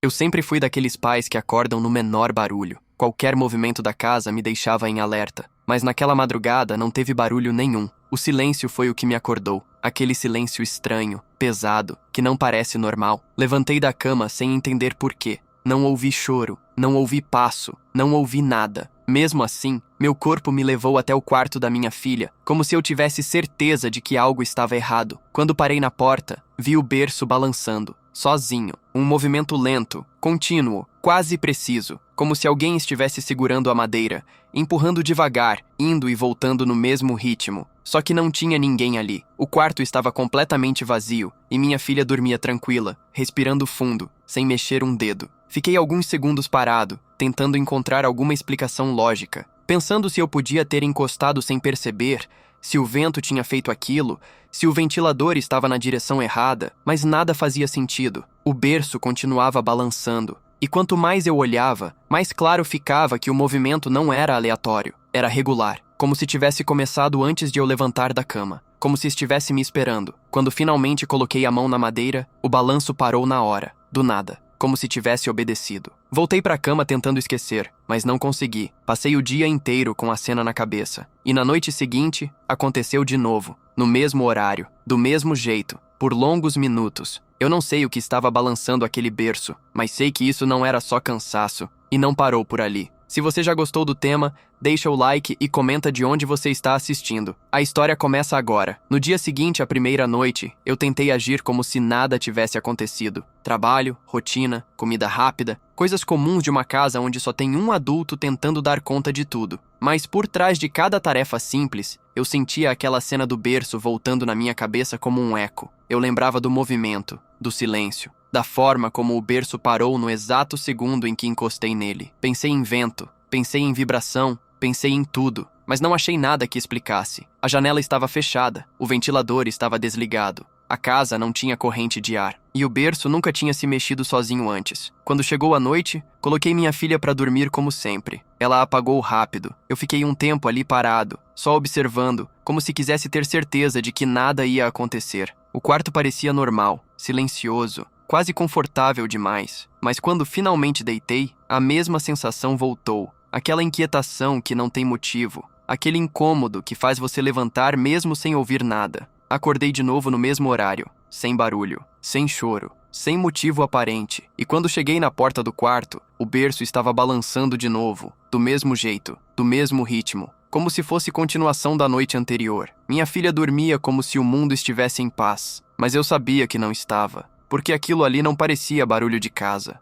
Eu sempre fui daqueles pais que acordam no menor barulho. Qualquer movimento da casa me deixava em alerta. Mas naquela madrugada não teve barulho nenhum. O silêncio foi o que me acordou. Aquele silêncio estranho, pesado, que não parece normal. Levantei da cama sem entender porquê. Não ouvi choro, não ouvi passo, não ouvi nada. Mesmo assim, meu corpo me levou até o quarto da minha filha, como se eu tivesse certeza de que algo estava errado. Quando parei na porta, vi o berço balançando, sozinho. Um movimento lento, contínuo, quase preciso, como se alguém estivesse segurando a madeira, empurrando devagar, indo e voltando no mesmo ritmo. Só que não tinha ninguém ali. O quarto estava completamente vazio e minha filha dormia tranquila, respirando fundo, sem mexer um dedo. Fiquei alguns segundos parado, tentando encontrar alguma explicação lógica, pensando se eu podia ter encostado sem perceber, se o vento tinha feito aquilo, se o ventilador estava na direção errada, mas nada fazia sentido. O berço continuava balançando, e quanto mais eu olhava, mais claro ficava que o movimento não era aleatório, era regular, como se tivesse começado antes de eu levantar da cama, como se estivesse me esperando. Quando finalmente coloquei a mão na madeira, o balanço parou na hora, do nada, como se tivesse obedecido. Voltei para a cama tentando esquecer, mas não consegui. Passei o dia inteiro com a cena na cabeça. E na noite seguinte, aconteceu de novo, no mesmo horário, do mesmo jeito, por longos minutos. Eu não sei o que estava balançando aquele berço, mas sei que isso não era só cansaço, e não parou por ali. Se você já gostou do tema, deixa o like e comenta de onde você está assistindo. A história começa agora. No dia seguinte à primeira noite, eu tentei agir como se nada tivesse acontecido. Trabalho, rotina, comida rápida, coisas comuns de uma casa onde só tem um adulto tentando dar conta de tudo. Mas por trás de cada tarefa simples, eu sentia aquela cena do berço voltando na minha cabeça como um eco. Eu lembrava do movimento, do silêncio, da forma como o berço parou no exato segundo em que encostei nele. Pensei em vento, pensei em vibração, pensei em tudo, mas não achei nada que explicasse. A janela estava fechada, o ventilador estava desligado. A casa não tinha corrente de ar, e o berço nunca tinha se mexido sozinho antes. Quando chegou a noite, coloquei minha filha para dormir como sempre. Ela apagou rápido. Eu fiquei um tempo ali parado, só observando, como se quisesse ter certeza de que nada ia acontecer. O quarto parecia normal, silencioso, quase confortável demais. Mas quando finalmente deitei, a mesma sensação voltou. Aquela inquietação que não tem motivo. Aquele incômodo que faz você levantar mesmo sem ouvir nada. Acordei de novo no mesmo horário, sem barulho, sem choro, sem motivo aparente. E quando cheguei na porta do quarto, o berço estava balançando de novo, do mesmo jeito, do mesmo ritmo, como se fosse continuação da noite anterior. Minha filha dormia como se o mundo estivesse em paz, mas eu sabia que não estava, porque aquilo ali não parecia barulho de casa.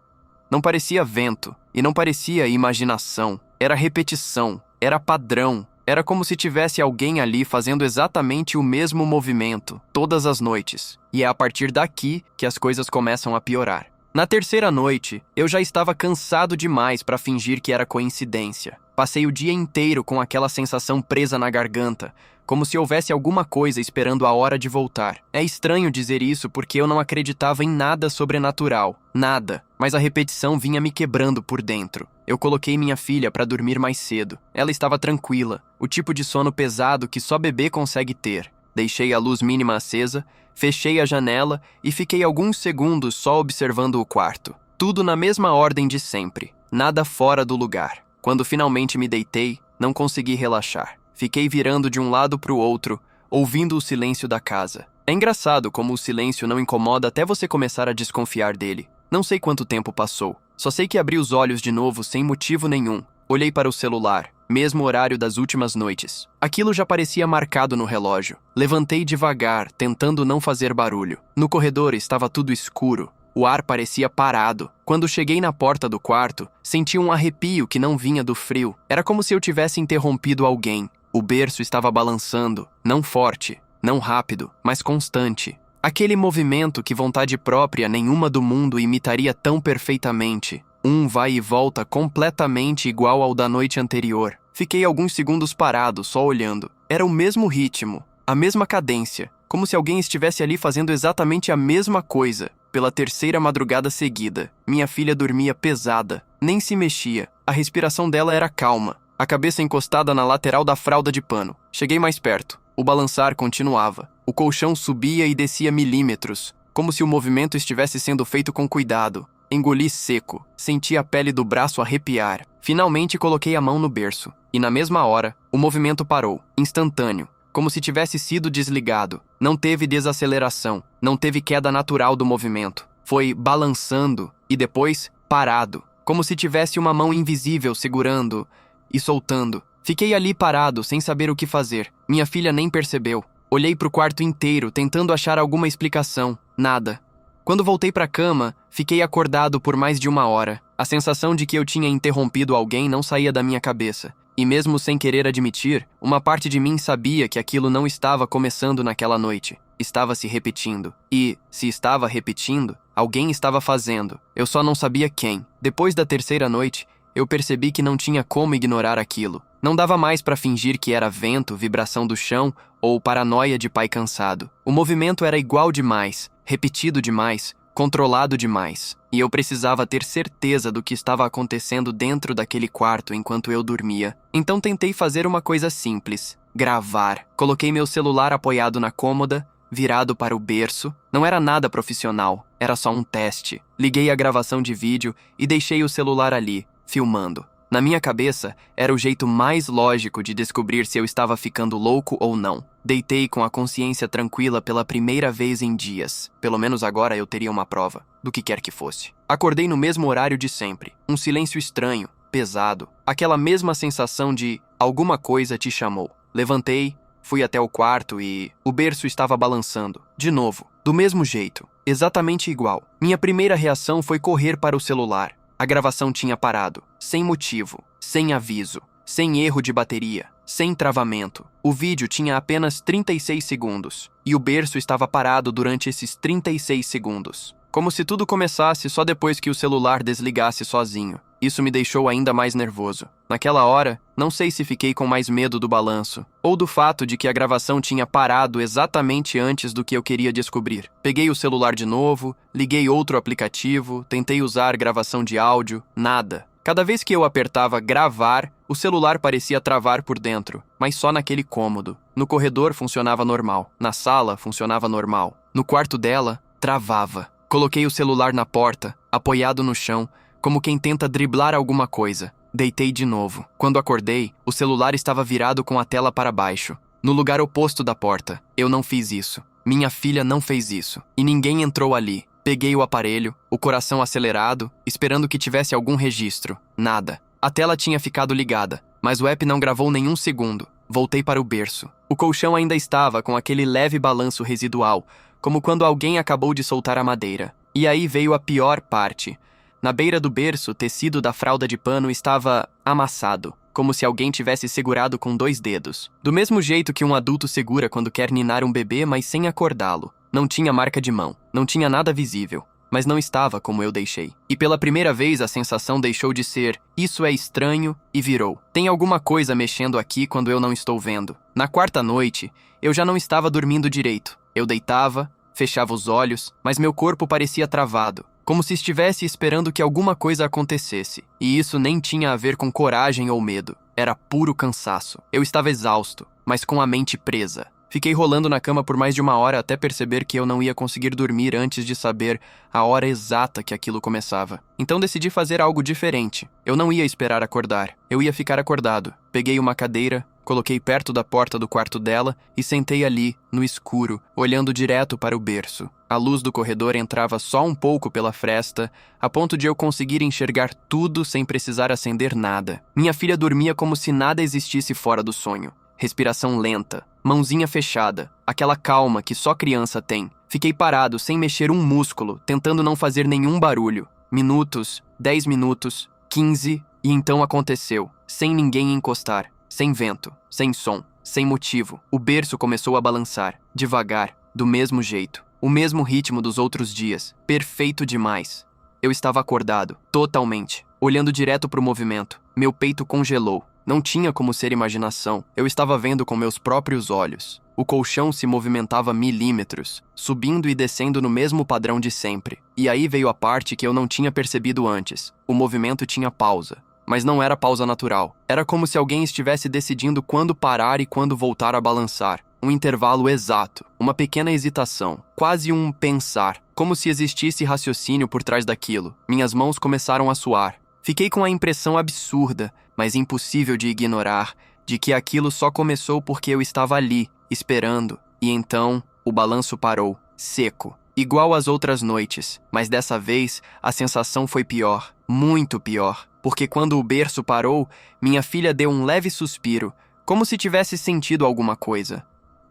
Não parecia vento, e não parecia imaginação. Era repetição, era padrão. Era como se tivesse alguém ali fazendo exatamente o mesmo movimento, todas as noites. E é a partir daqui que as coisas começam a piorar. Na terceira noite, eu já estava cansado demais para fingir que era coincidência. Passei o dia inteiro com aquela sensação presa na garganta, como se houvesse alguma coisa esperando a hora de voltar. É estranho dizer isso porque eu não acreditava em nada sobrenatural. Nada. Mas a repetição vinha me quebrando por dentro. Eu coloquei minha filha para dormir mais cedo. Ela estava tranquila, o tipo de sono pesado que só bebê consegue ter. Deixei a luz mínima acesa, fechei a janela e fiquei alguns segundos só observando o quarto. Tudo na mesma ordem de sempre, nada fora do lugar. Quando finalmente me deitei, não consegui relaxar. Fiquei virando de um lado para o outro, ouvindo o silêncio da casa. É engraçado como o silêncio não incomoda até você começar a desconfiar dele. Não sei quanto tempo passou. Só sei que abri os olhos de novo sem motivo nenhum. Olhei para o celular, mesmo horário das últimas noites. Aquilo já parecia marcado no relógio. Levantei devagar, tentando não fazer barulho. No corredor estava tudo escuro. O ar parecia parado. Quando cheguei na porta do quarto, senti um arrepio que não vinha do frio. Era como se eu tivesse interrompido alguém. O berço estava balançando, não forte, não rápido, mas constante. Aquele movimento que vontade própria nenhuma do mundo imitaria tão perfeitamente. Um vai e volta completamente igual ao da noite anterior. Fiquei alguns segundos parado, só olhando. Era o mesmo ritmo, a mesma cadência, como se alguém estivesse ali fazendo exatamente a mesma coisa. Pela terceira madrugada seguida, minha filha dormia pesada, nem se mexia. A respiração dela era calma, a cabeça encostada na lateral da fralda de pano. Cheguei mais perto. O balançar continuava. O colchão subia e descia milímetros, como se o movimento estivesse sendo feito com cuidado. Engoli seco, senti a pele do braço arrepiar. Finalmente coloquei a mão no berço, e na mesma hora, o movimento parou, instantâneo, como se tivesse sido desligado. Não teve desaceleração, não teve queda natural do movimento. Foi balançando e depois parado, como se tivesse uma mão invisível segurando e soltando. Fiquei ali parado, sem saber o que fazer. Minha filha nem percebeu. Olhei para o quarto inteiro, tentando achar alguma explicação. Nada. Quando voltei para a cama, fiquei acordado por mais de 1 hora. A sensação de que eu tinha interrompido alguém não saía da minha cabeça. E mesmo sem querer admitir, uma parte de mim sabia que aquilo não estava começando naquela noite. Estava se repetindo. E, se estava repetindo, alguém estava fazendo. Eu só não sabia quem. Depois da terceira noite, eu percebi que não tinha como ignorar aquilo. Não dava mais para fingir que era vento, vibração do chão ou paranoia de pai cansado. O movimento era igual demais, repetido demais, controlado demais. E eu precisava ter certeza do que estava acontecendo dentro daquele quarto enquanto eu dormia. Então tentei fazer uma coisa simples: gravar. Coloquei meu celular apoiado na cômoda, virado para o berço. Não era nada profissional, era só um teste. Liguei a gravação de vídeo e deixei o celular ali, filmando. Na minha cabeça, era o jeito mais lógico de descobrir se eu estava ficando louco ou não. Deitei com a consciência tranquila pela primeira vez em dias. Pelo menos agora eu teria uma prova, do que quer que fosse. Acordei no mesmo horário de sempre. Um silêncio estranho, pesado. Aquela mesma sensação de alguma coisa te chamou. Levantei, fui até o quarto e o berço estava balançando. De novo, do mesmo jeito, exatamente igual. Minha primeira reação foi correr para o celular. A gravação tinha parado, sem motivo, sem aviso, sem erro de bateria, sem travamento. O vídeo tinha apenas 36 segundos, e o berço estava parado durante esses 36 segundos. Como se tudo começasse só depois que o celular desligasse sozinho. Isso me deixou ainda mais nervoso. Naquela hora, não sei se fiquei com mais medo do balanço, ou do fato de que a gravação tinha parado exatamente antes do que eu queria descobrir. Peguei o celular de novo, liguei outro aplicativo, tentei usar gravação de áudio, nada. Cada vez que eu apertava gravar, o celular parecia travar por dentro, mas só naquele cômodo. No corredor funcionava normal, na sala funcionava normal, no quarto dela, travava. Coloquei o celular na porta, apoiado no chão, como quem tenta driblar alguma coisa. Deitei de novo. Quando acordei, o celular estava virado com a tela para baixo, no lugar oposto da porta. Eu não fiz isso. Minha filha não fez isso. E ninguém entrou ali. Peguei o aparelho, o coração acelerado, esperando que tivesse algum registro. Nada. A tela tinha ficado ligada, mas o app não gravou nenhum segundo. Voltei para o berço. O colchão ainda estava com aquele leve balanço residual, como quando alguém acabou de soltar a madeira. E aí veio a pior parte. Na beira do berço, o tecido da fralda de pano estava amassado, como se alguém tivesse segurado com 2 dedos. Do mesmo jeito que um adulto segura quando quer ninar um bebê, mas sem acordá-lo. Não tinha marca de mão, não tinha nada visível, mas não estava como eu deixei. E pela primeira vez a sensação deixou de ser "isso é estranho" e virou "tem alguma coisa mexendo aqui quando eu não estou vendo". Na quarta noite, eu já não estava dormindo direito. Eu deitava, fechava os olhos, mas meu corpo parecia travado, como se estivesse esperando que alguma coisa acontecesse. E isso nem tinha a ver com coragem ou medo. Era puro cansaço. Eu estava exausto, mas com a mente presa. Fiquei rolando na cama por mais de 1 hora até perceber que eu não ia conseguir dormir antes de saber a hora exata que aquilo começava. Então decidi fazer algo diferente. Eu não ia esperar acordar. Eu ia ficar acordado. Peguei uma cadeira, coloquei perto da porta do quarto dela e sentei ali, no escuro, olhando direto para o berço. A luz do corredor entrava só um pouco pela fresta, a ponto de eu conseguir enxergar tudo sem precisar acender nada. Minha filha dormia como se nada existisse fora do sonho. Respiração lenta, mãozinha fechada, aquela calma que só criança tem. Fiquei parado, sem mexer um músculo, tentando não fazer nenhum barulho. Minutos, 10 minutos, 15, e então aconteceu, sem ninguém encostar, sem vento, sem som, sem motivo. O berço começou a balançar, devagar, do mesmo jeito, o mesmo ritmo dos outros dias, perfeito demais. Eu estava acordado, totalmente, olhando direto para o movimento. Meu peito congelou. Não tinha como ser imaginação, eu estava vendo com meus próprios olhos. O colchão se movimentava milímetros, subindo e descendo no mesmo padrão de sempre. E aí veio a parte que eu não tinha percebido antes. O movimento tinha pausa, mas não era pausa natural. Era como se alguém estivesse decidindo quando parar e quando voltar a balançar. Um intervalo exato, uma pequena hesitação, quase um pensar. como se existisse raciocínio por trás daquilo. Minhas mãos começaram a suar. Fiquei com a impressão absurda, mas impossível de ignorar, de que aquilo só começou porque eu estava ali, esperando. E então, o balanço parou, seco, igual às outras noites. Mas dessa vez, a sensação foi pior, muito pior. Porque quando o berço parou, minha filha deu um leve suspiro, como se tivesse sentido alguma coisa.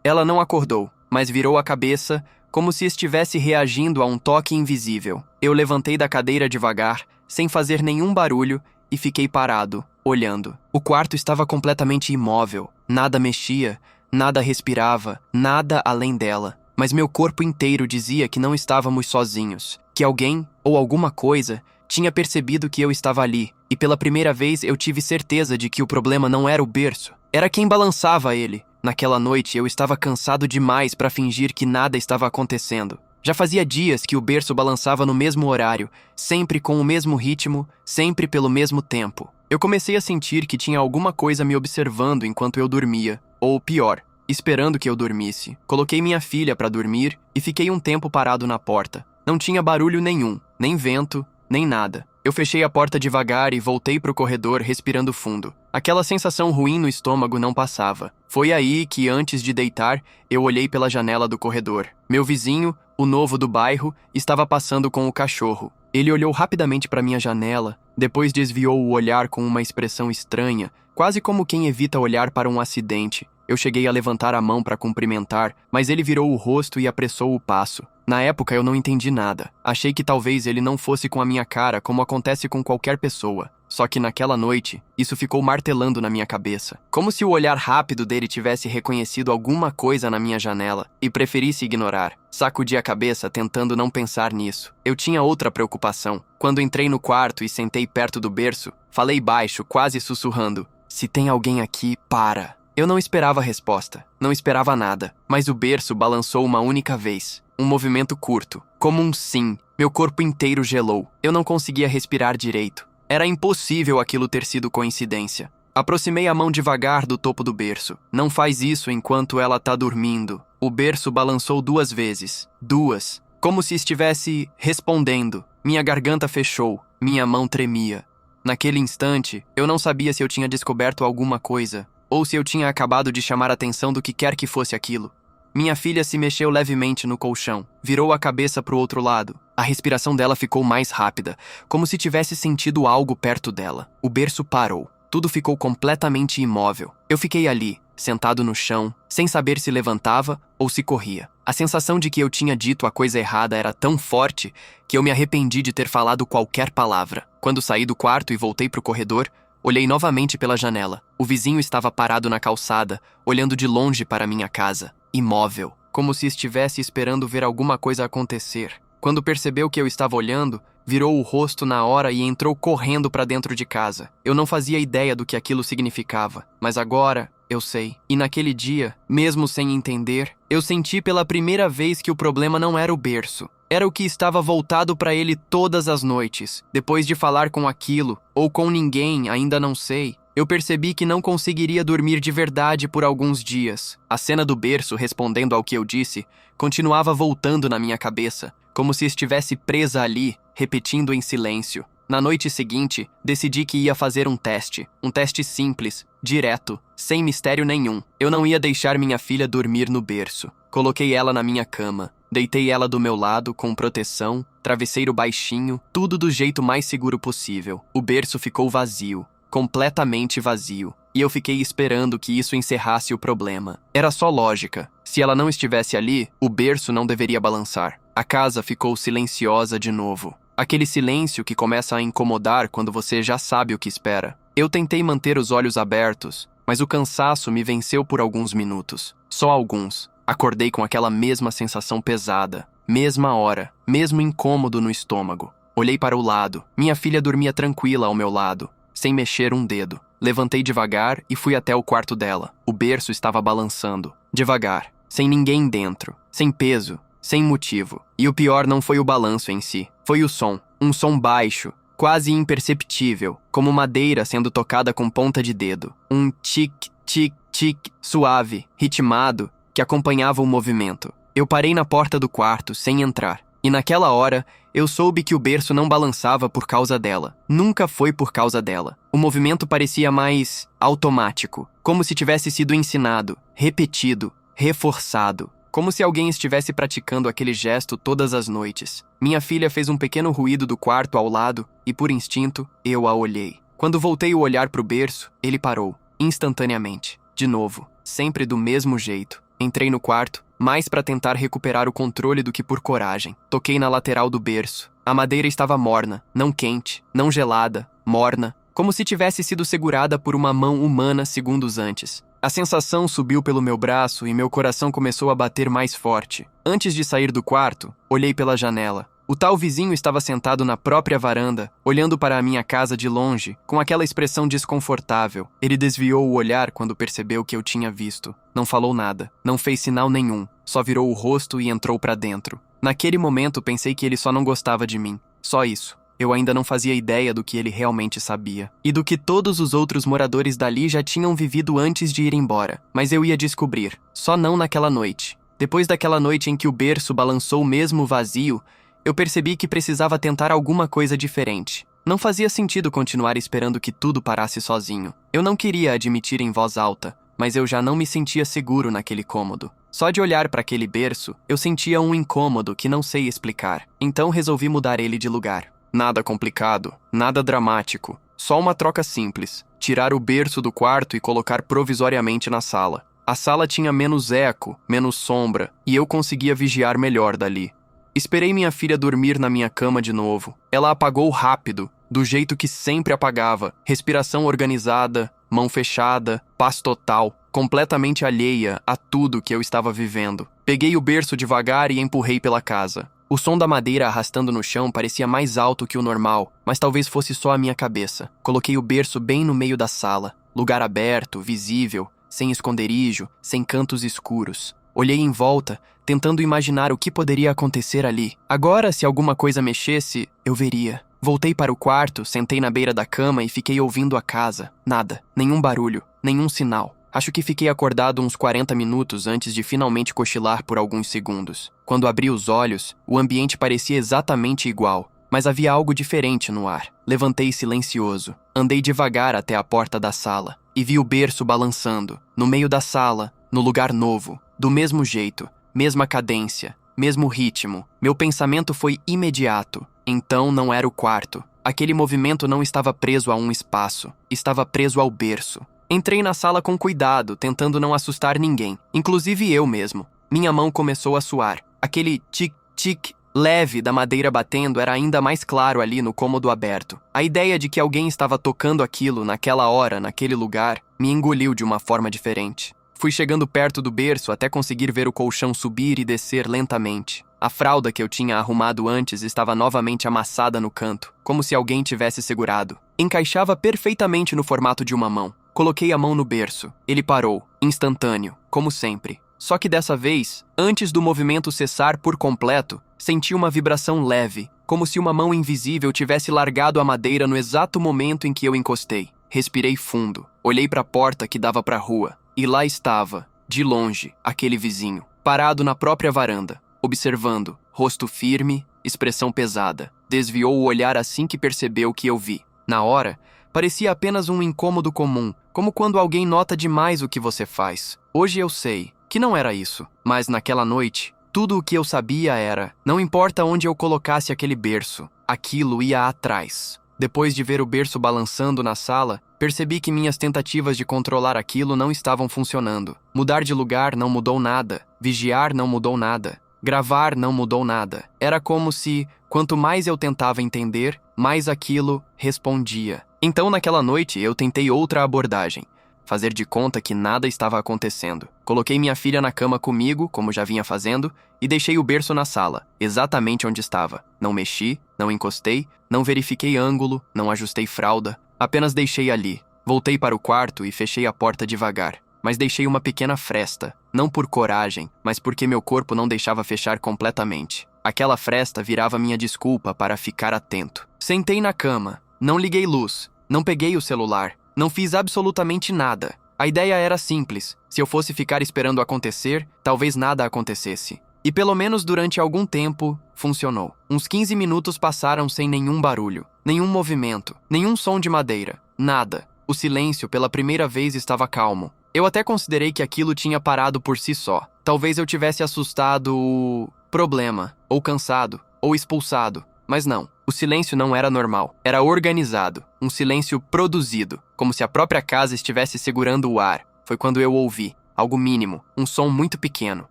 Ela não acordou, mas virou a cabeça, como se estivesse reagindo a um toque invisível. Eu levantei da cadeira devagar, sem fazer nenhum barulho, e fiquei parado, olhando. O quarto estava completamente imóvel. Nada mexia, nada respirava, nada além dela. Mas meu corpo inteiro dizia que não estávamos sozinhos, que alguém, ou alguma coisa, tinha percebido que eu estava ali, e pela primeira vez eu tive certeza de que o problema não era o berço. Era quem balançava ele. Naquela noite eu estava cansado demais para fingir que nada estava acontecendo. Já fazia dias que o berço balançava no mesmo horário, sempre com o mesmo ritmo, sempre pelo mesmo tempo. Eu comecei a sentir que tinha alguma coisa me observando enquanto eu dormia, ou pior, esperando que eu dormisse. Coloquei minha filha para dormir e fiquei um tempo parado na porta. Não tinha barulho nenhum, nem vento, nem nada. Eu fechei a porta devagar e voltei para o corredor respirando fundo. Aquela sensação ruim no estômago não passava. Foi aí que, antes de deitar, eu olhei pela janela do corredor. Meu vizinho, o novo do bairro, estava passando com o cachorro. Ele olhou rapidamente para minha janela, depois desviou o olhar com uma expressão estranha, quase como quem evita olhar para um acidente. Eu cheguei a levantar a mão para cumprimentar, mas ele virou o rosto e apressou o passo. Na época eu não entendi nada. Achei que talvez ele não fosse com a minha cara como acontece com qualquer pessoa. Só que naquela noite, isso ficou martelando na minha cabeça. Como se o olhar rápido dele tivesse reconhecido alguma coisa na minha janela e preferisse ignorar. Sacudi a cabeça tentando não pensar nisso. Eu tinha outra preocupação. Quando entrei no quarto e sentei perto do berço, falei baixo, quase sussurrando: "Se tem alguém aqui, para." Eu não esperava a resposta, não esperava nada, mas o berço balançou uma única vez. Um movimento curto, como um sim. Meu corpo inteiro gelou. Eu não conseguia respirar direito. Era impossível aquilo ter sido coincidência. Aproximei a mão devagar do topo do berço. Não faz isso enquanto ela tá dormindo. O berço balançou 2 vezes. 2. Como se estivesse respondendo. Minha garganta fechou. Minha mão tremia. Naquele instante, eu não sabia se eu tinha descoberto alguma coisa, ou se eu tinha acabado de chamar a atenção do que quer que fosse aquilo. Minha filha se mexeu levemente no colchão, virou a cabeça para o outro lado. A respiração dela ficou mais rápida, como se tivesse sentido algo perto dela. O berço parou. Tudo ficou completamente imóvel. Eu fiquei ali, sentado no chão, sem saber se levantava ou se corria. A sensação de que eu tinha dito a coisa errada era tão forte que eu me arrependi de ter falado qualquer palavra. Quando saí do quarto e voltei para o corredor, olhei novamente pela janela. O vizinho estava parado na calçada, olhando de longe para minha casa. Imóvel, como se estivesse esperando ver alguma coisa acontecer. Quando percebeu que eu estava olhando, virou o rosto na hora e entrou correndo para dentro de casa. Eu não fazia ideia do que aquilo significava, mas agora eu sei. E naquele dia, mesmo sem entender, eu senti pela primeira vez que o problema não era o berço. Era o que estava voltado para ele todas as noites. Depois de falar com aquilo, ou com ninguém, ainda não sei, eu percebi que não conseguiria dormir de verdade por alguns dias. A cena do berço respondendo ao que eu disse continuava voltando na minha cabeça, como se estivesse presa ali, repetindo em silêncio. Na noite seguinte, decidi que ia fazer um teste simples, direto, sem mistério nenhum. Eu não ia deixar minha filha dormir no berço. Coloquei ela na minha cama, deitei ela do meu lado com proteção, travesseiro baixinho, tudo do jeito mais seguro possível. O berço ficou vazio. Completamente vazio, e eu fiquei esperando que isso encerrasse o problema. Era só lógica. Se ela não estivesse ali, o berço não deveria balançar. A casa ficou silenciosa de novo. Aquele silêncio que começa a incomodar quando você já sabe o que espera. Eu tentei manter os olhos abertos, mas o cansaço me venceu por alguns minutos. Só alguns. Acordei com aquela mesma sensação pesada, mesma hora, mesmo incômodo no estômago. Olhei para o lado. Minha filha dormia tranquila ao meu lado, sem mexer um dedo. Levantei devagar e fui até o quarto dela. O berço estava balançando. Devagar, sem ninguém dentro, sem peso, sem motivo. E o pior não foi o balanço em si, foi o som. Um som baixo, quase imperceptível, como madeira sendo tocada com ponta de dedo. Um tic, tic, tic, suave, ritmado, que acompanhava o movimento. Eu parei na porta do quarto, sem entrar. E naquela hora, eu soube que o berço não balançava por causa dela. Nunca foi por causa dela. O movimento parecia mais automático, como se tivesse sido ensinado, repetido, reforçado. Como se alguém estivesse praticando aquele gesto todas as noites. Minha filha fez um pequeno ruído do quarto ao lado e, por instinto, eu a olhei. Quando voltei o olhar para o berço, ele parou, instantaneamente. De novo, sempre do mesmo jeito. Entrei no quarto, mais para tentar recuperar o controle do que por coragem. Toquei na lateral do berço. A madeira estava morna, não quente, não gelada, morna, como se tivesse sido segurada por uma mão humana segundos antes. A sensação subiu pelo meu braço e meu coração começou a bater mais forte. Antes de sair do quarto, olhei pela janela. O tal vizinho estava sentado na própria varanda, olhando para a minha casa de longe, com aquela expressão desconfortável. Ele desviou o olhar quando percebeu que eu tinha visto. Não falou nada, não fez sinal nenhum, só virou o rosto e entrou para dentro. Naquele momento pensei que ele só não gostava de mim. Só isso. Eu ainda não fazia ideia do que ele realmente sabia. E do que todos os outros moradores dali já tinham vivido antes de ir embora. Mas eu ia descobrir. Só não naquela noite. Depois daquela noite em que o berço balançou mesmo vazio, eu percebi que precisava tentar alguma coisa diferente. Não fazia sentido continuar esperando que tudo parasse sozinho. Eu não queria admitir em voz alta, mas eu já não me sentia seguro naquele cômodo. Só de olhar para aquele berço, eu sentia um incômodo que não sei explicar. Então resolvi mudar ele de lugar. Nada complicado, nada dramático. Só uma troca simples. Tirar o berço do quarto e colocar provisoriamente na sala. A sala tinha menos eco, menos sombra, e eu conseguia vigiar melhor dali. Esperei minha filha dormir na minha cama de novo. Ela apagou rápido, do jeito que sempre apagava. Respiração organizada, mão fechada, paz total, completamente alheia a tudo que eu estava vivendo. Peguei o berço devagar e empurrei pela casa. O som da madeira arrastando no chão parecia mais alto que o normal, mas talvez fosse só a minha cabeça. Coloquei o berço bem no meio da sala, lugar aberto, visível, sem esconderijo, sem cantos escuros. Olhei em volta, tentando imaginar o que poderia acontecer ali. Agora, se alguma coisa mexesse, eu veria. Voltei para o quarto, sentei na beira da cama e fiquei ouvindo a casa. Nada, nenhum barulho, nenhum sinal. Acho que fiquei acordado uns 40 minutos antes de finalmente cochilar por alguns segundos. Quando abri os olhos, o ambiente parecia exatamente igual, mas havia algo diferente no ar. Levantei silencioso. Andei devagar até a porta da sala e vi o berço balançando, no meio da sala, no lugar novo, do mesmo jeito, mesma cadência, mesmo ritmo. Meu pensamento foi imediato. Então não era o quarto. Aquele movimento não estava preso a um espaço, estava preso ao berço. Entrei na sala com cuidado, tentando não assustar ninguém, inclusive eu mesmo. Minha mão começou a suar. Aquele tic-tic leve da madeira batendo era ainda mais claro ali no cômodo aberto. A ideia de que alguém estava tocando aquilo naquela hora, naquele lugar, me engoliu de uma forma diferente. Fui chegando perto do berço até conseguir ver o colchão subir e descer lentamente. A fralda que eu tinha arrumado antes estava novamente amassada no canto, como se alguém tivesse segurado. Encaixava perfeitamente no formato de uma mão. Coloquei a mão no berço. Ele parou, instantâneo, como sempre. Só que dessa vez, antes do movimento cessar por completo, senti uma vibração leve, como se uma mão invisível tivesse largado a madeira no exato momento em que eu encostei. Respirei fundo, olhei para a porta que dava para a rua, e lá estava, de longe, aquele vizinho, parado na própria varanda, observando, rosto firme, expressão pesada. Desviou o olhar assim que percebeu o que eu vi. Na hora, parecia apenas um incômodo comum, como quando alguém nota demais o que você faz. Hoje eu sei que não era isso, mas naquela noite, tudo o que eu sabia era, não importa onde eu colocasse aquele berço, aquilo ia atrás. Depois de ver o berço balançando na sala, percebi que minhas tentativas de controlar aquilo não estavam funcionando. Mudar de lugar não mudou nada, vigiar não mudou nada, gravar não mudou nada. Era como se, quanto mais eu tentava entender, mais aquilo respondia. Então naquela noite eu tentei outra abordagem. Fazer de conta que nada estava acontecendo. Coloquei minha filha na cama comigo, como já vinha fazendo, e deixei o berço na sala, exatamente onde estava. Não mexi, não encostei, não verifiquei ângulo, não ajustei fralda, apenas deixei ali. Voltei para o quarto e fechei a porta devagar, mas deixei uma pequena fresta, não por coragem, mas porque meu corpo não deixava fechar completamente. Aquela fresta virava minha desculpa para ficar atento. Sentei na cama, não liguei luz, não peguei o celular, não fiz absolutamente nada. A ideia era simples. Se eu fosse ficar esperando acontecer, talvez nada acontecesse. E pelo menos durante algum tempo, funcionou. Uns 15 minutos passaram sem nenhum barulho, nenhum movimento, nenhum som de madeira, nada. O silêncio, pela primeira vez, estava calmo. Eu até considerei que aquilo tinha parado por si só. Talvez eu tivesse assustado o problema, ou cansado, ou expulsado. Mas não, o silêncio não era normal. Era organizado, um silêncio produzido, como se a própria casa estivesse segurando o ar. Foi quando eu ouvi, algo mínimo, um som muito pequeno.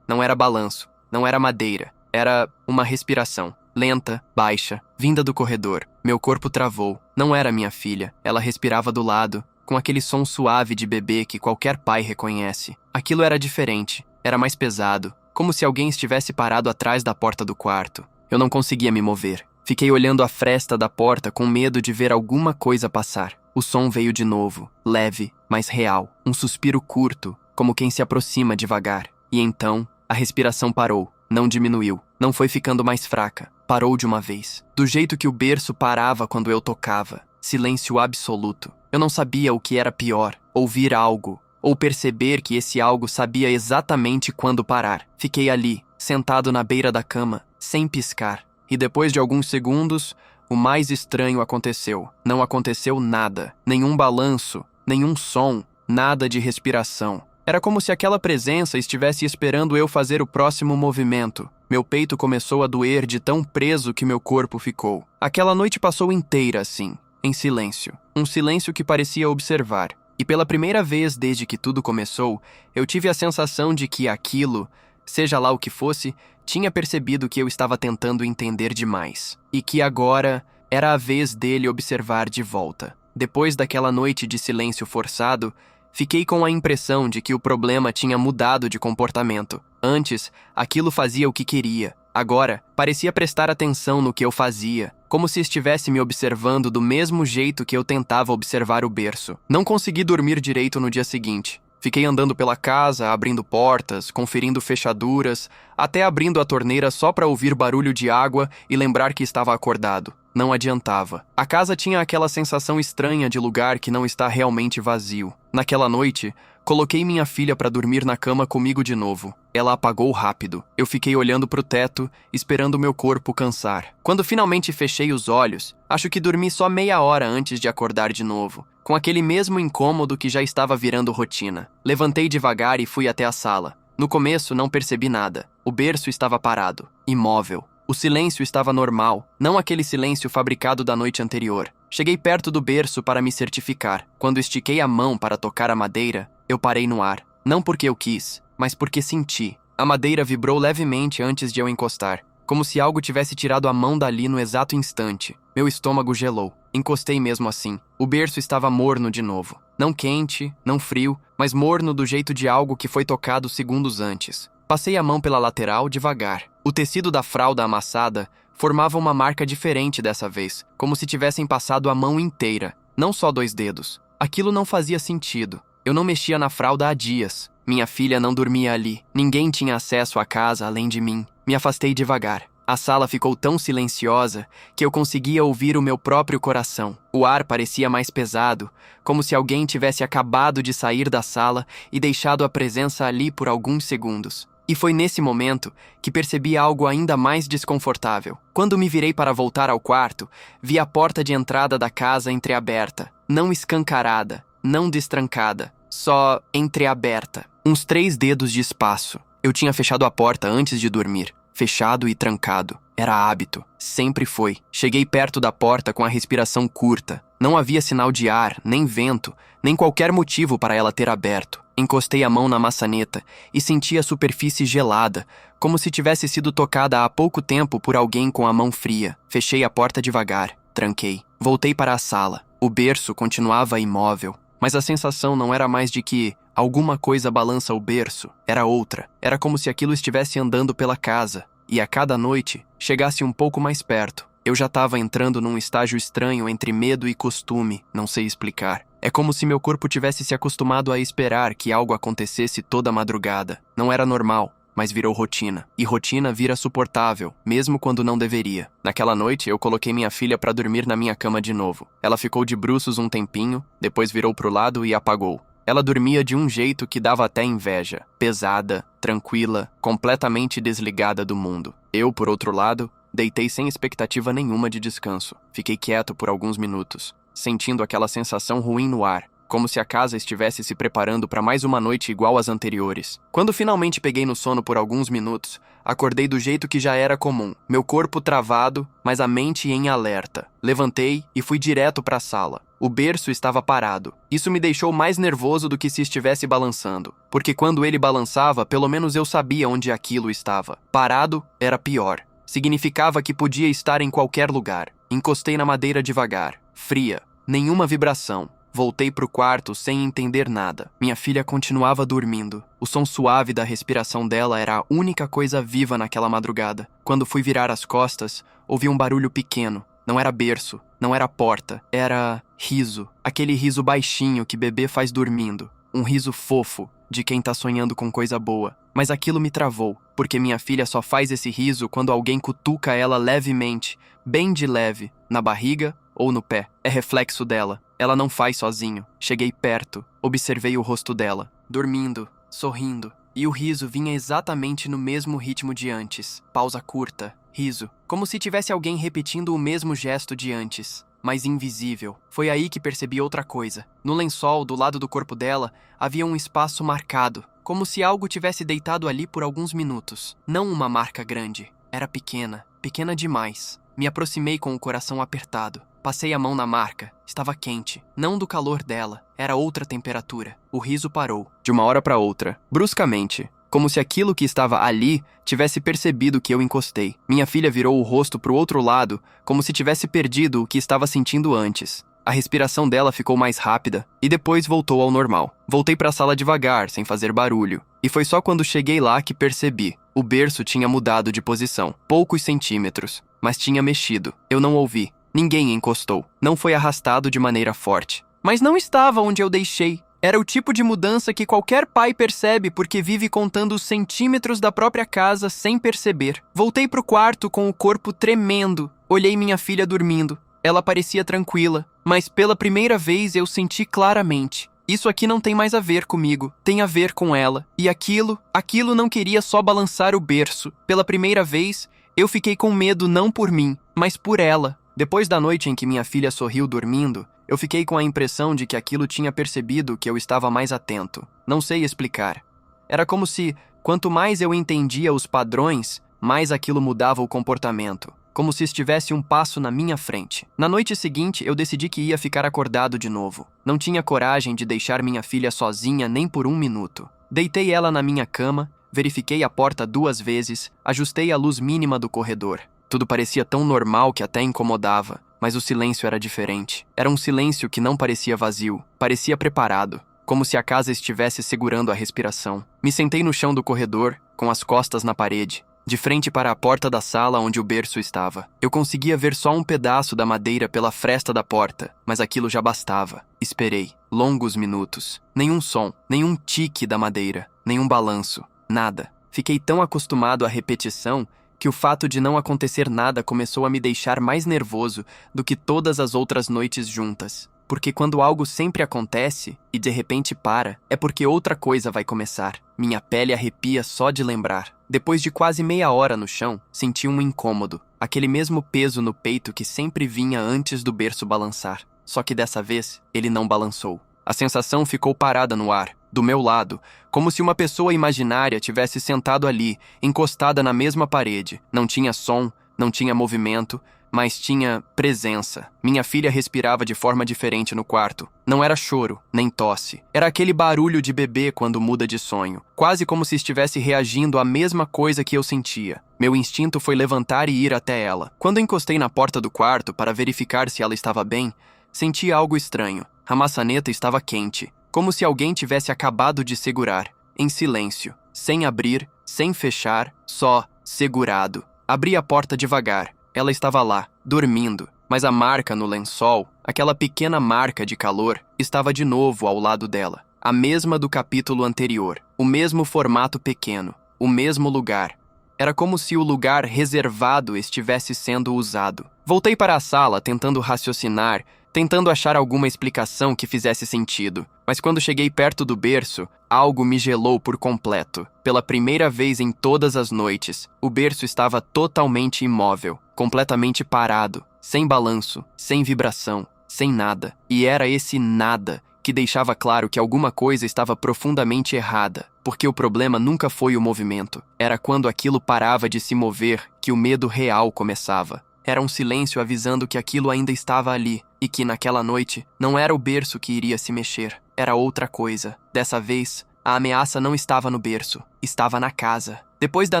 Não era balanço, não era madeira. Era uma respiração, lenta, baixa, vinda do corredor. Meu corpo travou. Não era minha filha. Ela respirava do lado, com aquele som suave de bebê que qualquer pai reconhece. Aquilo era diferente. Era mais pesado, como se alguém estivesse parado atrás da porta do quarto. Eu não conseguia me mover. Fiquei olhando a fresta da porta com medo de ver alguma coisa passar. O som veio de novo, leve, mas real. Um suspiro curto, como quem se aproxima devagar. E então, a respiração parou, não diminuiu. Não foi ficando mais fraca. Parou de uma vez. Do jeito que o berço parava quando eu tocava. Silêncio absoluto. Eu não sabia o que era pior, ouvir algo, ou perceber que esse algo sabia exatamente quando parar. Fiquei ali, sentado na beira da cama, sem piscar. E depois de alguns segundos, o mais estranho aconteceu. Não aconteceu nada. Nenhum balanço, nenhum som, nada de respiração. Era como se aquela presença estivesse esperando eu fazer o próximo movimento. Meu peito começou a doer de tão preso que meu corpo ficou. Aquela noite passou inteira assim, em silêncio. Um silêncio que parecia observar. E pela primeira vez desde que tudo começou, eu tive a sensação de que aquilo, seja lá o que fosse, tinha percebido que eu estava tentando entender demais. E que agora era a vez dele observar de volta. Depois daquela noite de silêncio forçado, fiquei com a impressão de que o problema tinha mudado de comportamento. Antes, aquilo fazia o que queria. Agora, parecia prestar atenção no que eu fazia, como se estivesse me observando do mesmo jeito que eu tentava observar o berço. Não consegui dormir direito no dia seguinte. Fiquei andando pela casa, abrindo portas, conferindo fechaduras, até abrindo a torneira só para ouvir barulho de água e lembrar que estava acordado. Não adiantava. A casa tinha aquela sensação estranha de lugar que não está realmente vazio. Naquela noite, coloquei minha filha para dormir na cama comigo de novo. Ela apagou rápido. Eu fiquei olhando pro teto, esperando meu corpo cansar. Quando finalmente fechei os olhos, acho que dormi só meia hora antes de acordar de novo, com aquele mesmo incômodo que já estava virando rotina. Levantei devagar e fui até a sala. No começo, não percebi nada. O berço estava parado, imóvel. O silêncio estava normal, não aquele silêncio fabricado da noite anterior. Cheguei perto do berço para me certificar. Quando estiquei a mão para tocar a madeira, eu parei no ar. Não porque eu quis, mas porque senti. A madeira vibrou levemente antes de eu encostar, como se algo tivesse tirado a mão dali no exato instante. Meu estômago gelou. Encostei mesmo assim. O berço estava morno de novo. Não quente, não frio, mas morno do jeito de algo que foi tocado segundos antes. Passei a mão pela lateral devagar. O tecido da fralda amassada formava uma marca diferente dessa vez, como se tivessem passado a mão inteira, não só 2 dedos. Aquilo não fazia sentido. Eu não mexia na fralda há dias. Minha filha não dormia ali. Ninguém tinha acesso à casa além de mim. Me afastei devagar. A sala ficou tão silenciosa que eu conseguia ouvir o meu próprio coração. O ar parecia mais pesado, como se alguém tivesse acabado de sair da sala e deixado a presença ali por alguns segundos. E foi nesse momento que percebi algo ainda mais desconfortável. Quando me virei para voltar ao quarto, vi a porta de entrada da casa entreaberta, não escancarada, não destrancada, só entreaberta. Uns 3 dedos de espaço. Eu tinha fechado a porta antes de dormir. Fechado e trancado. Era hábito. Sempre foi. Cheguei perto da porta com a respiração curta. Não havia sinal de ar, nem vento, nem qualquer motivo para ela ter aberto. Encostei a mão na maçaneta e senti a superfície gelada, como se tivesse sido tocada há pouco tempo por alguém com a mão fria. Fechei a porta devagar. Tranquei. Voltei para a sala. O berço continuava imóvel, mas a sensação não era mais de que alguma coisa balança o berço. Era outra. Era como se aquilo estivesse andando pela casa e a cada noite chegasse um pouco mais perto. Eu já estava entrando num estágio estranho entre medo e costume, não sei explicar. É como se meu corpo tivesse se acostumado a esperar que algo acontecesse toda madrugada. Não era normal, mas virou rotina. E rotina vira suportável, mesmo quando não deveria. Naquela noite, eu coloquei minha filha para dormir na minha cama de novo. Ela ficou de bruços um tempinho, depois virou pro lado e apagou. Ela dormia de um jeito que dava até inveja, pesada, tranquila, completamente desligada do mundo. Eu, por outro lado, deitei sem expectativa nenhuma de descanso. Fiquei quieto por alguns minutos, sentindo aquela sensação ruim no ar, como se a casa estivesse se preparando para mais uma noite igual às anteriores. Quando finalmente peguei no sono por alguns minutos, acordei do jeito que já era comum, meu corpo travado, mas a mente em alerta. Levantei e fui direto para a sala. O berço estava parado. Isso me deixou mais nervoso do que se estivesse balançando, porque quando ele balançava, pelo menos eu sabia onde aquilo estava. Parado era pior. Significava que podia estar em qualquer lugar. Encostei na madeira devagar, fria, nenhuma vibração. Voltei pro quarto sem entender nada. Minha filha continuava dormindo. O som suave da respiração dela era a única coisa viva naquela madrugada. Quando fui virar as costas, ouvi um barulho pequeno. Não era berço, não era porta, era riso. Aquele riso baixinho que bebê faz dormindo. Um riso fofo, de quem tá sonhando com coisa boa. Mas aquilo me travou, porque minha filha só faz esse riso quando alguém cutuca ela levemente, bem de leve, na barriga ou no pé. É reflexo dela. Ela não faz sozinho. Cheguei perto, observei o rosto dela, dormindo, sorrindo. E o riso vinha exatamente no mesmo ritmo de antes. Pausa curta, riso, como se tivesse alguém repetindo o mesmo gesto de antes, mas invisível. Foi aí que percebi outra coisa. No lençol, do lado do corpo dela, havia um espaço marcado, como se algo tivesse deitado ali por alguns minutos. Não uma marca grande, era pequena, pequena demais. Me aproximei com o coração apertado. Passei a mão na marca. Estava quente. Não do calor dela. Era outra temperatura. O riso parou. De uma hora para outra. Bruscamente. Como se aquilo que estava ali tivesse percebido que eu encostei. Minha filha virou o rosto para o outro lado, como se tivesse perdido o que estava sentindo antes. A respiração dela ficou mais rápida e depois voltou ao normal. Voltei para a sala devagar, sem fazer barulho. E foi só quando cheguei lá que percebi. O berço tinha mudado de posição. Poucos centímetros. Mas tinha mexido. Eu não ouvi. Ninguém encostou. Não foi arrastado de maneira forte. Mas não estava onde eu deixei. Era o tipo de mudança que qualquer pai percebe porque vive contando os centímetros da própria casa sem perceber. Voltei pro quarto com o corpo tremendo. Olhei minha filha dormindo. Ela parecia tranquila, mas pela primeira vez eu senti claramente. Isso aqui não tem mais a ver comigo, tem a ver com ela. E aquilo não queria só balançar o berço. Pela primeira vez, eu fiquei com medo não por mim, mas por ela. Depois da noite em que minha filha sorriu dormindo, eu fiquei com a impressão de que aquilo tinha percebido que eu estava mais atento. Não sei explicar. Era como se, quanto mais eu entendia os padrões, mais aquilo mudava o comportamento. Como se estivesse um passo na minha frente. Na noite seguinte, eu decidi que ia ficar acordado de novo. Não tinha coragem de deixar minha filha sozinha nem por um minuto. Deitei ela na minha cama, verifiquei a porta 2 vezes, ajustei a luz mínima do corredor. Tudo parecia tão normal que até incomodava, mas o silêncio era diferente. Era um silêncio que não parecia vazio, parecia preparado, como se a casa estivesse segurando a respiração. Me sentei no chão do corredor, com as costas na parede, de frente para a porta da sala onde o berço estava. Eu conseguia ver só um pedaço da madeira pela fresta da porta, mas aquilo já bastava. Esperei, longos minutos. Nenhum som, nenhum tique da madeira, nenhum balanço, nada. Fiquei tão acostumado à repetição que o fato de não acontecer nada começou a me deixar mais nervoso do que todas as outras noites juntas. Porque quando algo sempre acontece e de repente para, é porque outra coisa vai começar. Minha pele arrepia só de lembrar. Depois de quase meia hora no chão, senti um incômodo. Aquele mesmo peso no peito que sempre vinha antes do berço balançar. Só que dessa vez, ele não balançou. A sensação ficou parada no ar, do meu lado, como se uma pessoa imaginária tivesse sentado ali, encostada na mesma parede. Não tinha som, não tinha movimento, mas tinha presença. Minha filha respirava de forma diferente no quarto. Não era choro, nem tosse. Era aquele barulho de bebê quando muda de sonho, quase como se estivesse reagindo à mesma coisa que eu sentia. Meu instinto foi levantar e ir até ela. Quando encostei na porta do quarto para verificar se ela estava bem, senti algo estranho. A maçaneta estava quente, como se alguém tivesse acabado de segurar, em silêncio, sem abrir, sem fechar, só segurado. Abri a porta devagar. Ela estava lá, dormindo, mas a marca no lençol, aquela pequena marca de calor, estava de novo ao lado dela. A mesma do capítulo anterior, o mesmo formato pequeno, o mesmo lugar. Era como se o lugar reservado estivesse sendo usado. Voltei para a sala tentando raciocinar tentando achar alguma explicação que fizesse sentido. Mas quando cheguei perto do berço, algo me gelou por completo. Pela primeira vez em todas as noites, o berço estava totalmente imóvel, completamente parado, sem balanço, sem vibração, sem nada. E era esse nada que deixava claro que alguma coisa estava profundamente errada, porque o problema nunca foi o movimento. Era quando aquilo parava de se mover que o medo real começava. Era um silêncio avisando que aquilo ainda estava ali, e que naquela noite não era o berço que iria se mexer, era outra coisa. Dessa vez, a ameaça não estava no berço, estava na casa. Depois da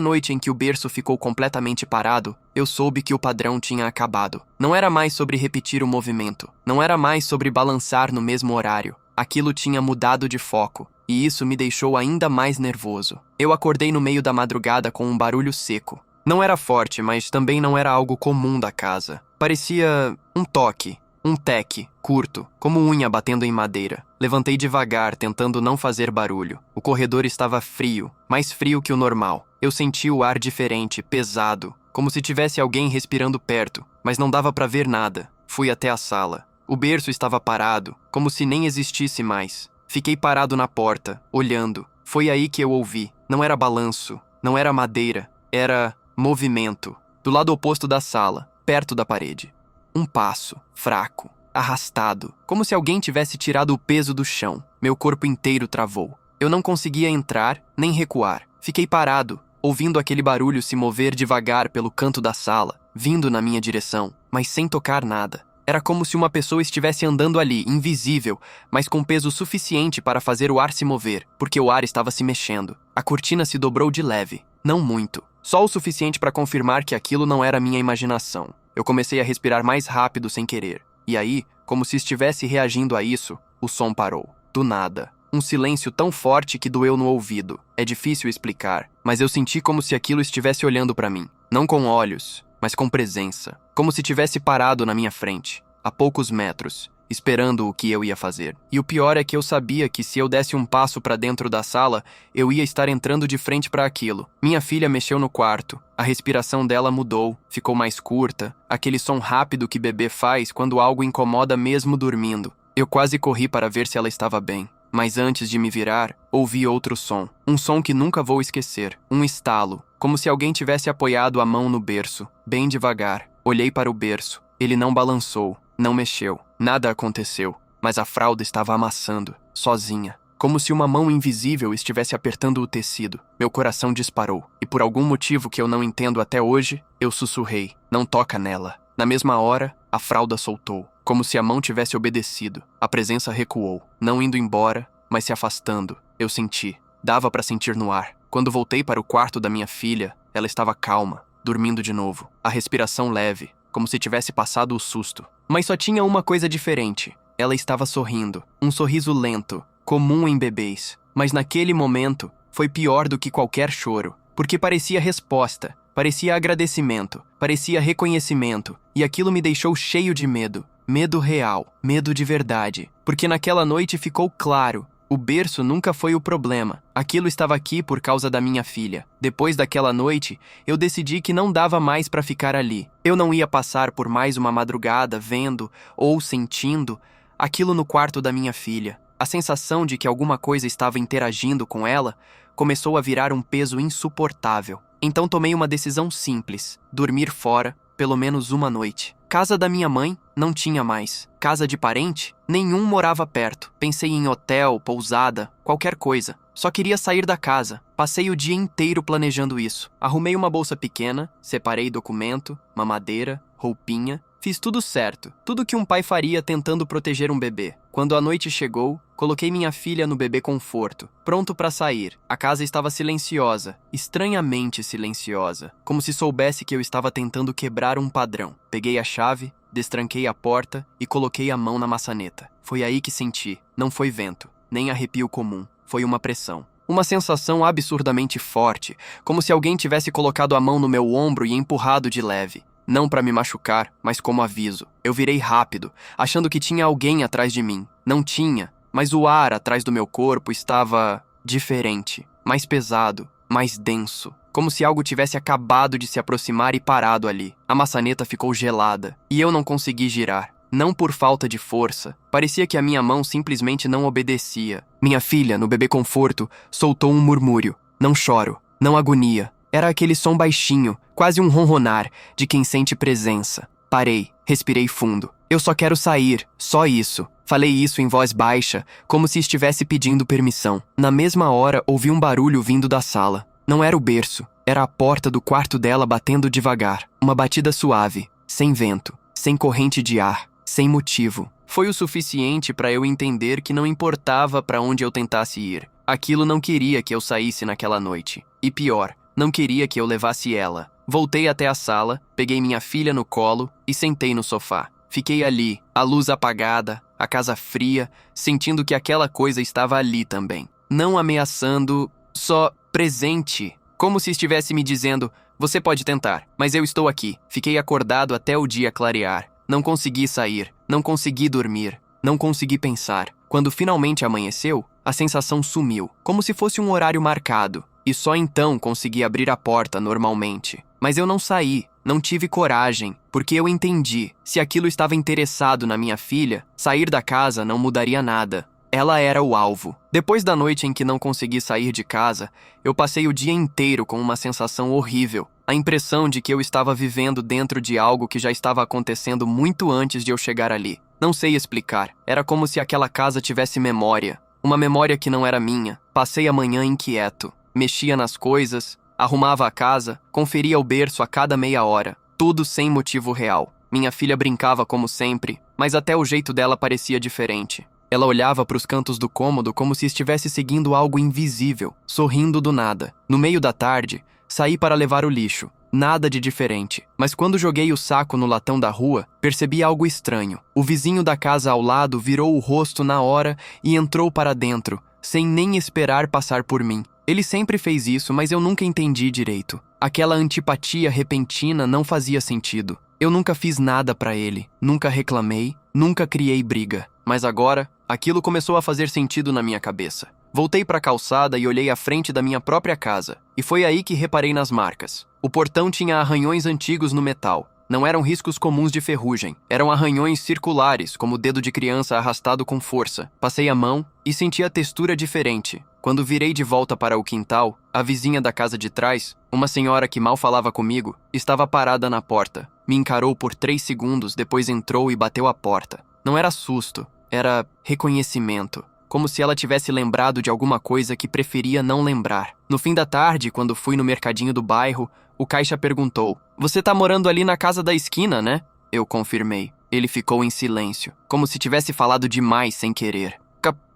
noite em que o berço ficou completamente parado, eu soube que o padrão tinha acabado. Não era mais sobre repetir o movimento, não era mais sobre balançar no mesmo horário. Aquilo tinha mudado de foco, e isso me deixou ainda mais nervoso. Eu acordei no meio da madrugada com um barulho seco. Não era forte, mas também não era algo comum da casa. Parecia um toque, um teque, curto, como unha batendo em madeira. Levantei devagar, tentando não fazer barulho. O corredor estava frio, mais frio que o normal. Eu senti o ar diferente, pesado, como se tivesse alguém respirando perto, mas não dava para ver nada. Fui até a sala. O berço estava parado, como se nem existisse mais. Fiquei parado na porta, olhando. Foi aí que eu ouvi. Não era balanço, não era madeira, era movimento. Do lado oposto da sala, perto da parede. Um passo, fraco, arrastado, como se alguém tivesse tirado o peso do chão. Meu corpo inteiro travou. Eu não conseguia entrar, nem recuar. Fiquei parado, ouvindo aquele barulho se mover devagar pelo canto da sala, vindo na minha direção, mas sem tocar nada. Era como se uma pessoa estivesse andando ali, invisível, mas com peso suficiente para fazer o ar se mover, porque o ar estava se mexendo. A cortina se dobrou de leve, não muito, só o suficiente para confirmar que aquilo não era minha imaginação. Eu comecei a respirar mais rápido sem querer. E aí, como se estivesse reagindo a isso, o som parou. Do nada. Um silêncio tão forte que doeu no ouvido. É difícil explicar, mas eu senti como se aquilo estivesse olhando para mim. Não com olhos, mas com presença. Como se tivesse parado na minha frente, a poucos metros, esperando o que eu ia fazer. E o pior é que eu sabia que se eu desse um passo para dentro da sala, eu ia estar entrando de frente para aquilo. Minha filha mexeu no quarto. A respiração dela mudou, ficou mais curta, aquele som rápido que bebê faz quando algo incomoda mesmo dormindo. Eu quase corri para ver se ela estava bem. Mas antes de me virar, ouvi outro som. Um som que nunca vou esquecer. Um estalo, como se alguém tivesse apoiado a mão no berço, bem devagar. Olhei para o berço. Ele não balançou, não mexeu. Nada aconteceu, mas a fralda estava amassando, sozinha. Como se uma mão invisível estivesse apertando o tecido. Meu coração disparou, e por algum motivo que eu não entendo até hoje, eu sussurrei, não toca nela. Na mesma hora, a fralda soltou, como se a mão tivesse obedecido. A presença recuou, não indo embora, mas se afastando. Eu senti, dava para sentir no ar. Quando voltei para o quarto da minha filha, ela estava calma, dormindo de novo. A respiração leve, como se tivesse passado o susto. Mas só tinha uma coisa diferente. Ela estava sorrindo, um sorriso lento, comum em bebês. Mas naquele momento, foi pior do que qualquer choro, porque parecia resposta, parecia agradecimento, parecia reconhecimento, e aquilo me deixou cheio de medo. Medo real, medo de verdade. Porque naquela noite ficou claro, o berço nunca foi o problema. Aquilo estava aqui por causa da minha filha. Depois daquela noite, eu decidi que não dava mais para ficar ali. Eu não ia passar por mais uma madrugada vendo ou sentindo aquilo no quarto da minha filha. A sensação de que alguma coisa estava interagindo com ela começou a virar um peso insuportável. Então tomei uma decisão simples: dormir fora, pelo menos uma noite. Casa da minha mãe, não tinha mais. Casa de parente, nenhum morava perto. Pensei em hotel, pousada, qualquer coisa. Só queria sair da casa. Passei o dia inteiro planejando isso. Arrumei uma bolsa pequena, separei documento, mamadeira, roupinha. Fiz tudo certo, tudo que um pai faria tentando proteger um bebê. Quando a noite chegou, coloquei minha filha no bebê conforto, pronto para sair. A casa estava silenciosa, estranhamente silenciosa, como se soubesse que eu estava tentando quebrar um padrão. Peguei a chave, destranquei a porta e coloquei a mão na maçaneta. Foi aí que senti, não foi vento, nem arrepio comum, foi uma pressão. Uma sensação absurdamente forte, como se alguém tivesse colocado a mão no meu ombro e empurrado de leve. Não para me machucar, mas como aviso. Eu virei rápido, achando que tinha alguém atrás de mim. Não tinha, mas o ar atrás do meu corpo estava diferente, mais pesado, mais denso, como se algo tivesse acabado de se aproximar e parado ali. A maçaneta ficou gelada, e eu não consegui girar. não por falta de força. Parecia que a minha mão simplesmente não obedecia. Minha filha, no bebê conforto, soltou um murmúrio. Não choro, não agonia. Era aquele som baixinho, quase um ronronar, de quem sente presença. Parei, respirei fundo. Eu só quero sair, só isso. Falei isso em voz baixa, como se estivesse pedindo permissão. Na mesma hora, ouvi um barulho vindo da sala. Não era o berço, era a porta do quarto dela batendo devagar. Uma batida suave, sem vento, sem corrente de ar, sem motivo. Foi o suficiente para eu entender que não importava para onde eu tentasse ir. Aquilo não queria que eu saísse naquela noite. E pior, não queria que eu levasse ela. Voltei até a sala, peguei minha filha no colo e sentei no sofá. Fiquei ali, a luz apagada, a casa fria, sentindo que aquela coisa estava ali também. Não ameaçando, só presente. Como se estivesse me dizendo, você pode tentar, mas eu estou aqui. Fiquei acordado até o dia clarear. Não consegui sair, não consegui dormir, não consegui pensar. Quando finalmente amanheceu, a sensação sumiu, como se fosse um horário marcado. E só então consegui abrir a porta normalmente. Mas eu não saí, não tive coragem, porque eu entendi. Se aquilo estava interessado na minha filha, sair da casa não mudaria nada. Ela era o alvo. Depois da noite em que não consegui sair de casa, eu passei o dia inteiro com uma sensação horrível. A impressão de que eu estava vivendo dentro de algo que já estava acontecendo muito antes de eu chegar ali. Não sei explicar. Era como se aquela casa tivesse memória. Uma memória que não era minha. Passei a manhã inquieto. Mexia nas coisas, arrumava a casa, conferia o berço a cada meia hora. Tudo sem motivo real. Minha filha brincava como sempre, mas até o jeito dela parecia diferente. Ela olhava para os cantos do cômodo como se estivesse seguindo algo invisível, sorrindo do nada. No meio da tarde, saí para levar o lixo. Nada de diferente. Mas quando joguei o saco no latão da rua, percebi algo estranho. O vizinho da casa ao lado virou o rosto na hora e entrou para dentro, sem nem esperar passar por mim. Ele sempre fez isso, mas eu nunca entendi direito. Aquela antipatia repentina não fazia sentido. Eu nunca fiz nada para ele, nunca reclamei, nunca criei briga. Mas agora, aquilo começou a fazer sentido na minha cabeça. Voltei para a calçada e olhei à frente da minha própria casa. E foi aí que reparei nas marcas. O portão tinha arranhões antigos no metal. Não eram riscos comuns de ferrugem. Eram arranhões circulares, como o dedo de criança arrastado com força. Passei a mão e senti a textura diferente. Quando virei de volta para o quintal, a vizinha da casa de trás, uma senhora que mal falava comigo, estava parada na porta. Me encarou por 3 segundos, depois entrou e bateu a porta. Não era susto, era reconhecimento. Como se ela tivesse lembrado de alguma coisa que preferia não lembrar. No fim da tarde, quando fui no mercadinho do bairro, o caixa perguntou: "Você tá morando ali na casa da esquina, né?" Eu confirmei. Ele ficou em silêncio, como se tivesse falado demais sem querer.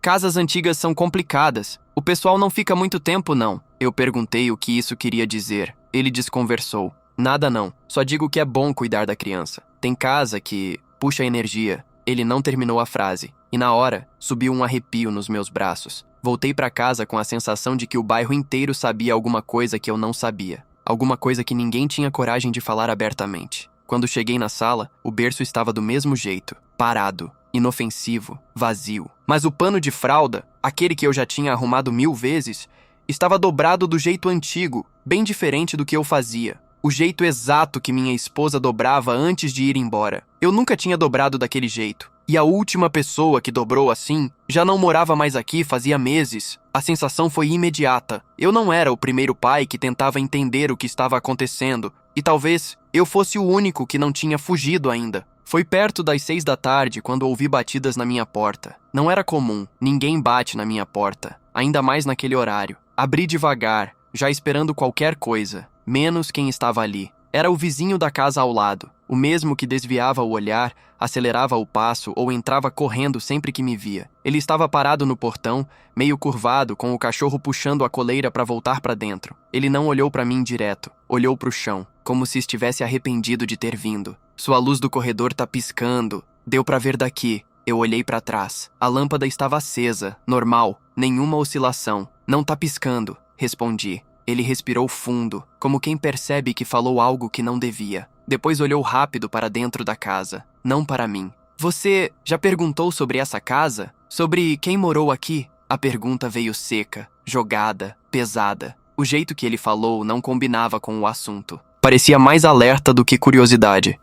Casas antigas são complicadas. O pessoal não fica muito tempo, não." Eu perguntei o que isso queria dizer. Ele desconversou. "Nada não. Só digo que é bom cuidar da criança. Tem casa que puxa energia." Ele não terminou a frase. E na hora, subiu um arrepio nos meus braços. Voltei para casa com a sensação de que o bairro inteiro sabia alguma coisa que eu não sabia. Alguma coisa que ninguém tinha coragem de falar abertamente. Quando cheguei na sala, o berço estava do mesmo jeito, parado, inofensivo, vazio. Mas o pano de fralda, aquele que eu já tinha arrumado 1000 vezes, estava dobrado do jeito antigo, bem diferente do que eu fazia. O jeito exato que minha esposa dobrava antes de ir embora. Eu nunca tinha dobrado daquele jeito. E a última pessoa que dobrou assim já não morava mais aqui fazia meses. A sensação foi imediata. Eu não era o primeiro pai que tentava entender o que estava acontecendo. E talvez eu fosse o único que não tinha fugido ainda. Foi perto das 6 da tarde quando ouvi batidas na minha porta. Não era comum, ninguém bate na minha porta. Ainda mais naquele horário. Abri devagar, já esperando qualquer coisa. Menos quem estava ali. Era o vizinho da casa ao lado, o mesmo que desviava o olhar, acelerava o passo ou entrava correndo sempre que me via. Ele estava parado no portão, meio curvado, com o cachorro puxando a coleira para voltar para dentro. Ele não olhou para mim direto, olhou para o chão, como se estivesse arrependido de ter vindo. Sua luz do corredor tá piscando. Deu para ver daqui. Eu olhei para trás. A lâmpada estava acesa, normal, nenhuma oscilação. Não tá piscando, respondi. Ele respirou fundo, como quem percebe que falou algo que não devia. Depois olhou rápido para dentro da casa, não para mim. "Você já perguntou sobre essa casa? Sobre quem morou aqui?" A pergunta veio seca, jogada, pesada. O jeito que ele falou não combinava com o assunto. Parecia mais alerta do que curiosidade.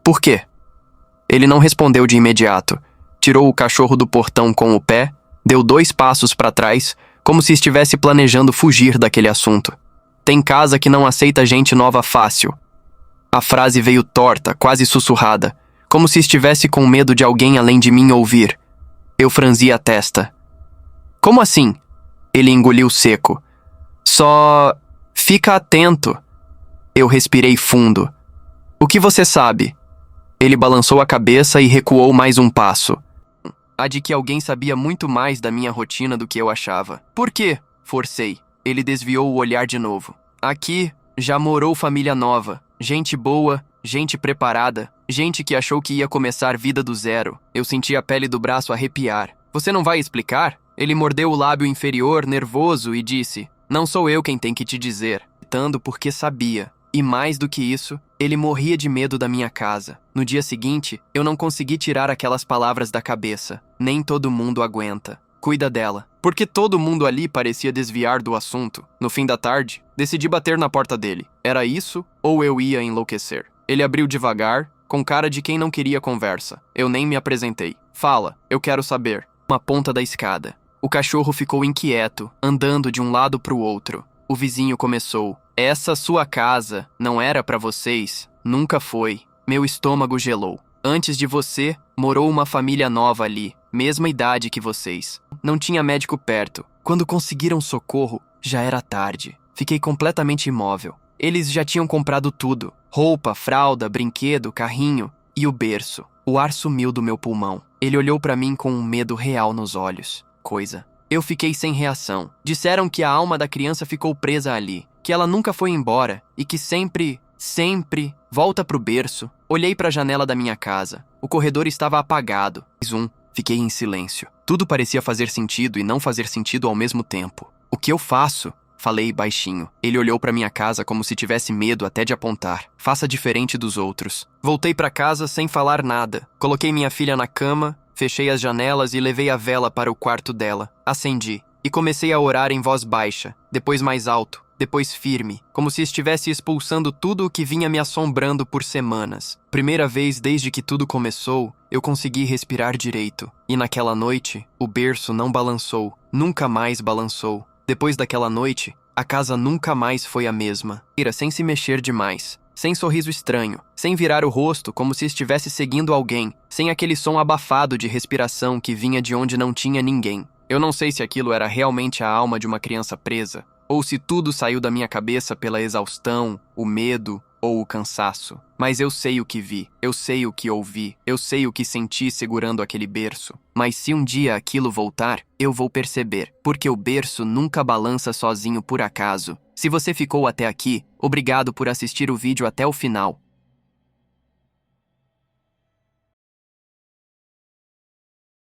"Por quê?" Ele não respondeu de imediato. Tirou o cachorro do portão com o pé, deu 2 passos para trás, como se estivesse planejando fugir daquele assunto. Tem casa que não aceita gente nova fácil. A frase veio torta, quase sussurrada, como se estivesse com medo de alguém além de mim ouvir. Eu franzi a testa. Como assim? Ele engoliu seco. Só... fica atento. Eu respirei fundo. O que você sabe? Ele balançou a cabeça e recuou mais um passo. A de que alguém sabia muito mais da minha rotina do que eu achava. Por quê? Forcei. Ele desviou o olhar de novo. Aqui já morou família nova. Gente boa, gente preparada, gente que achou que ia começar vida do zero. Eu senti a pele do braço arrepiar. Você não vai explicar? Ele mordeu o lábio inferior, nervoso, e disse: Não sou eu quem tem que te dizer. Gritando porque sabia. E mais do que isso, ele morria de medo da minha casa. No dia seguinte, eu não consegui tirar aquelas palavras da cabeça. Nem todo mundo aguenta. Cuida dela. Porque todo mundo ali parecia desviar do assunto. No fim da tarde, decidi bater na porta dele. Era isso ou eu ia enlouquecer? Ele abriu devagar, com cara de quem não queria conversa. Eu nem me apresentei. Fala, eu quero saber. Uma ponta da escada. O cachorro ficou inquieto, andando de um lado para o outro. O vizinho começou. Essa sua casa não era para vocês. Nunca foi. Meu estômago gelou. Antes de você, morou uma família nova ali. Mesma idade que vocês. Não tinha médico perto. Quando conseguiram socorro, já era tarde. Fiquei completamente imóvel. Eles já tinham comprado tudo. Roupa, fralda, brinquedo, carrinho e o berço. O ar sumiu do meu pulmão. Ele olhou para mim com um medo real nos olhos. Coisa. Eu fiquei sem reação. Disseram que a alma da criança ficou presa ali. Que ela nunca foi embora e que sempre volta pro berço. Olhei para a janela da minha casa. O corredor estava apagado. Fiquei em silêncio. Tudo parecia fazer sentido e não fazer sentido ao mesmo tempo. O que eu faço? Falei baixinho. Ele olhou para minha casa como se tivesse medo até de apontar. Faça diferente dos outros. Voltei para casa sem falar nada. Coloquei minha filha na cama, fechei as janelas e levei a vela para o quarto dela. Acendi e comecei a orar em voz baixa, depois mais alto, depois firme, como se estivesse expulsando tudo o que vinha me assombrando por semanas. Primeira vez desde que tudo começou, eu consegui respirar direito. E naquela noite, o berço não balançou, nunca mais balançou. Depois daquela noite, a casa nunca mais foi a mesma. Sem se mexer demais, sem sorriso estranho, sem virar o rosto como se estivesse seguindo alguém, sem aquele som abafado de respiração que vinha de onde não tinha ninguém. Eu não sei se aquilo era realmente a alma de uma criança presa, ou se tudo saiu da minha cabeça pela exaustão, o medo ou o cansaço. Mas eu sei o que vi, eu sei o que ouvi, eu sei o que senti segurando aquele berço. Mas se um dia aquilo voltar, eu vou perceber, porque o berço nunca balança sozinho por acaso. Se você ficou até aqui, obrigado por assistir o vídeo até o final.